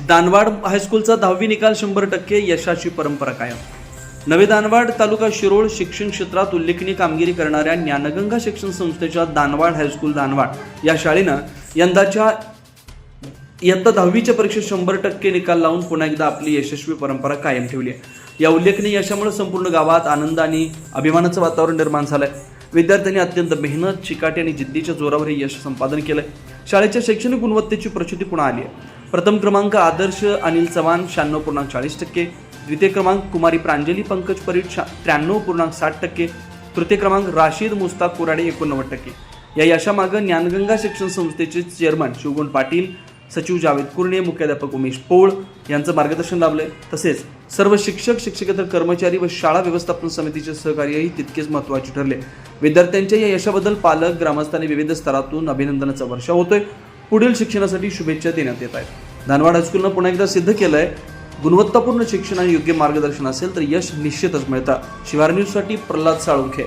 दानवाड हायस्कूलचा 10वी निकाल 100% यशाची परंपरा कायम। नवे दानवाड तालुका शिरोळ शिक्षण क्षेत्रात उल्लेखनीय कामगिरी करणाऱ्या ज्ञानगंगा शिक्षण संस्थेच्या दानवाड हायस्कूल दानवाड या शाळेनं यंदाच्या इयत्ता 10वीच्या परीक्षेत 100% निकाल लावून पुन्हा एकदा आपली यशस्वी परंपरा कायम ठेवली आहे। या उल्लेखनीय यशामुळे संपूर्ण गावात आनंद आणि अभिमानाचं वातावरण निर्माण झालंय। विद्यार्थ्यांनी अत्यंत मेहनत, चिकाटी आणि जिद्दीच्या जोरावर हे यश संपादन केलंय। शाळेच्या शैक्षणिक गुणवत्तेची प्रचिती पुन्हा आली आहे। प्रथम क्रमांक आदर्श अनिल चव्हाण 96.40%, द्वितीय क्रमांक कुमारी प्रांजली पंकज परीट 93.60%, तृतीय क्रमांक राशीद मुस्ताक कुराडे 89%। या यशामागे ज्ञानगंगा शिक्षण संस्थेचे चेअरमन शिवगुण पाटील, सचिव जावेद कुर्णे, मुख्याध्यापक उमेश पोळ यांचं मार्गदर्शन लाभलंय। तसेच सर्व शिक्षक, शिक्षकेतर कर्मचारी व शाळा व्यवस्थापन समितीचे सहकार्यही तितकेच महत्त्वाचे ठरले। विद्यार्थ्यांच्या या यशाबद्दल पालक, ग्रामस्थांनी विविध स्तरातून अभिनंदनाचा वर्षाव होतोय। पुढील शिक्षणासाठी शुभेच्छा देण्यात येत आहेत। दानवाड हायस्कूलनं पुन्हा एकदा सिद्ध केलंय, गुणवत्तापूर्ण शिक्षण आणि योग्य मार्गदर्शन असेल तर यश निश्चितच मिळतं। शिवार न्यूजसाठी प्रल्हाद साळुंखे।